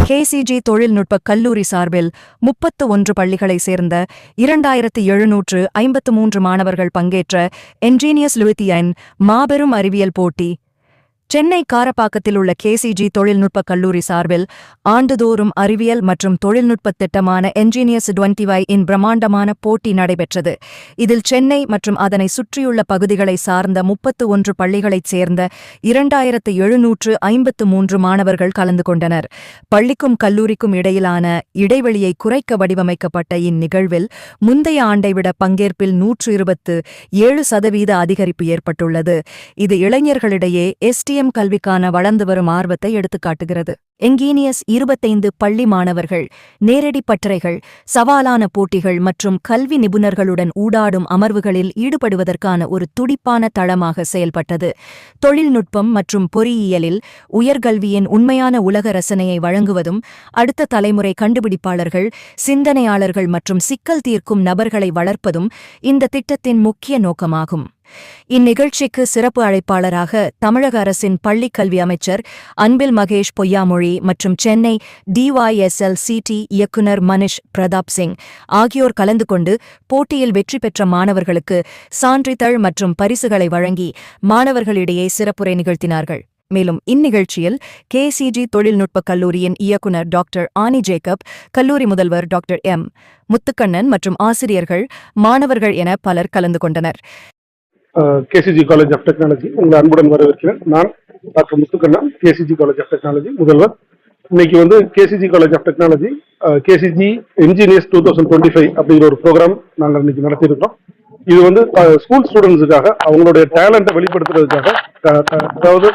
KCG தொழில்நுட்ப கல்லூரி சார்பில் 31 பள்ளிகளை சேர்ந்த 2753 மாணவர்கள் பங்கேற்ற என்ஜீனியஸ் லுவித்தியன் மாபெரும் அறிவியல் போட்டி சென்னை காரப்பாக்கத்தில் உள்ள கேசிஜி தொழில்நுட்ப கல்லூரி சார்பில் ஆண்டுதோறும் அறிவியல் மற்றும் தொழில்நுட்ப திட்டமான என்ஜீனியர்ஸ் 20 இன் பிரம்மாண்டமான போட்டி நடைபெற்றது. இதில் சென்னை மற்றும் அதனை சுற்றியுள்ள பகுதிகளை சார்ந்த 31 பள்ளிகளைச் சேர்ந்த 2753 மாணவர்கள் கலந்து கொண்டனர். பள்ளிக்கும் கல்லூரிக்கும் இடையிலான இடைவெளியை குறைக்க வடிவமைக்கப்பட்ட இந்நிகழ்வில் முந்தைய ஆண்டை விட பங்கேற்பில் 127% அதிகரிப்பு ஏற்பட்டுள்ளது. இது இளைஞர்களிடையே STM கல்விக்கான வளர்ந்து வரும் ஆர்வத்தை எடுத்துக்காட்டுகிறது. என்ஜீனியஸ் 25 பள்ளி மாணவர்கள் நேரடி பட்டறைகள், சவாலான போட்டிகள் மற்றும் கல்வி நிபுணர்களுடன் ஊடாடும் அமர்வுகளில் ஈடுபடுவதற்கான ஒரு துடிப்பான தளமாக செயல்பட்டது. தொழில்நுட்பம் மற்றும் பொறியியலில் உயர்கல்வியின் உண்மையான உலக ரசனையை வழங்குவதும் அடுத்த தலைமுறை கண்டுபிடிப்பாளர்கள், சிந்தனையாளர்கள் மற்றும் சிக்கல் தீர்க்கும் நபர்களை வளர்ப்பதும் இந்த திட்டத்தின் முக்கிய நோக்கமாகும். இந்நிகழ்ச்சிக்கு சிறப்பு அழைப்பாளராக தமிழக அரசின் பள்ளிக் கல்வி அமைச்சர் அன்பில் மகேஷ் பொய்யாமொழி மற்றும் சென்னை DYSLCT இயக்குநர் மனிஷ் பிரதாப் சிங் ஆகியோர் கலந்து கொண்டு போட்டியில் வெற்றி பெற்ற மாணவர்களுக்கு சான்றிதழ் மற்றும் பரிசுகளை வழங்கி மாணவர்களிடையே சிறப்புரை நிகழ்த்தினார்கள். மேலும் இந்நிகழ்ச்சியில் கேசிஜி தொழில்நுட்ப கல்லூரியின் இயக்குநர் டாக்டர் ஆனி ஜேக்கப், கல்லூரி முதல்வர் டாக்டர் M. முத்துக்கண்ணன் மற்றும் ஆசிரியர்கள், மாணவர்கள் என பலர் கலந்து கொண்டனர். கேசிஜி காலேஜ் ஆஃப் டெக்னாலஜி உங்களை அன்புடன் வரவேற்கிறேன். நான் doctor Muthukannan, KCG college of technology முதல்வர். இன்னைக்கு வந்து KCG college of technology KCG engineers 2025 அப்படிங்கிற ஒரு ப்ரோக்ராம் நாங்கள் இன்னைக்கு நடத்தியிருக்கோம். இது வந்து ஸ்கூல் ஸ்டூடெண்ட்ஸுக்காக அவங்களுடைய டேலண்ட்டை வெளிப்படுத்துறதுக்காக, அதாவது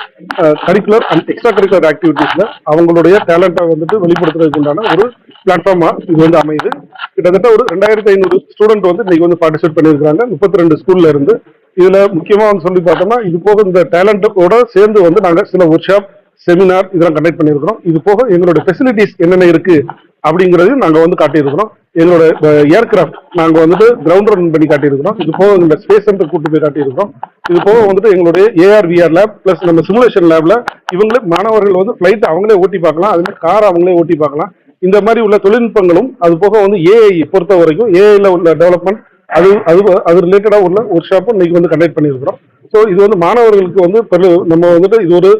கரிக்குலர் அண்ட் எக்ஸ்ட்ரா கரிக்குலர் ஆக்டிவிட்டீஸ்ல அவங்களுடைய டேலண்ட்டை வந்துட்டு வெளிப்படுத்துறதுக்கு உண்டான ஒரு பிளாட்ஃபார்மா இது வந்து அமையுது. கிட்டத்தட்ட ஒரு 2500 ஸ்டூடெண்ட் வந்து இன்னைக்கு வந்து பார்ட்டிசிபேட் பண்ணியிருக்காங்க 32 ஸ்கூல்ல இருந்து. இதுல முக்கியமா வந்து சொல்லி பார்த்தோம்னா, இது போக இந்த டேலண்டோட சேர்ந்து வந்து நாங்க சில ஒர்க் ஷாப், செமினார் இதெல்லாம் கண்டக்ட் பண்ணியிருக்கிறோம். இது போக எங்களோட ஃபெசிலிட்டிஸ் என்னென்ன இருக்கு அப்படிங்கறதையும் நாங்க வந்து காட்டியிருக்கிறோம். எங்களோட ஏர்கிராஃப்ட் நாங்க வந்துட்டு கிரவுண்ட் ரன் பண்ணி காட்டியிருக்கிறோம். இது போக இந்த ஸ்பேஸ் சென்டர் கூட்டு போய் காட்டியிருக்கிறோம். இது போக வந்துட்டு எங்களுடைய AR/VR லேப் பிளஸ் நம்ம சிமுலேஷன் லேப்ல இவங்களே மாணவர்கள் வந்து ஃபிளைட் அவங்களே ஓட்டி பார்க்கலாம், அதுல கார் அவங்களே ஓட்டி பார்க்கலாம். இந்த மாதிரி உள்ள தொழில்நுட்பங்களும், அது போக வந்து AI பொறுத்த வரைக்கும் AIல உள்ள டெவலப்மெண்ட் அது ரிலேட்டடா உள்ள ஒர்க் ஷாப்பும் இன்னைக்கு வந்து கண்டக்ட் பண்ணியிருக்கிறோம். ஸோ இது வந்து மாணவர்களுக்கு வந்து நம்ம வந்துட்டு இது ஒரு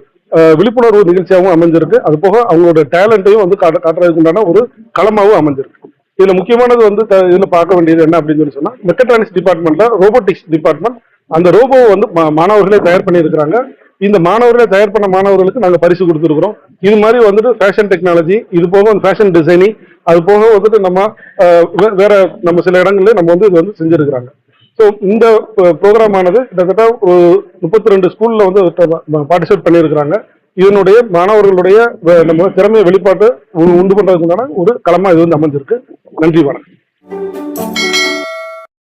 விழிப்புணர்வு நிகழ்ச்சியாகவும் அமைஞ்சிருக்கு. அது போக அவங்களோட டேலண்ட்டையும் வந்து காட்டுறதுக்கு உண்டான ஒரு களமாகவும் அமைஞ்சிருக்கு. இதுல முக்கியமானது வந்து இதுல பார்க்க வேண்டியது என்ன அப்படின்னு சொல்லி சொன்னா, மெக்கட்ரானிக்ஸ் டிபார்ட்மெண்ட்ல ரோபோட்டிக்ஸ் டிபார்ட்மெண்ட் அந்த ரோபோவை வந்து மாணவர்களே தயார் பண்ணியிருக்கிறாங்க. இந்த மாணவர்களே தயார் பண்ண மாணவர்களுக்கு நாங்கள் பரிசு கொடுத்துருக்கிறோம். இது மாதிரி வந்துட்டு ஃபேஷன் டெக்னாலஜி, இது போக ஃபேஷன் டிசைனிங், அது போக வந்துட்டு நம்ம வேற நம்ம சில இடங்கள்ல நம்ம வந்து இது வந்து செஞ்சிருக்கிறாங்க. ஸோ இந்த ப்ரோக்ராம் ஆனது கிட்டத்தட்ட ஒரு 32 ஸ்கூல்ல வந்து பார்ட்டிசிபேட் பண்ணியிருக்கிறாங்க. இதனுடைய மாணவர்களுடைய நம்ம திறமையை வெளிப்பாட்டு உண்டு பண்றதுக்குண்டான ஒரு களமா இது வந்து அமைஞ்சிருக்கு. நன்றி, வணக்கம்.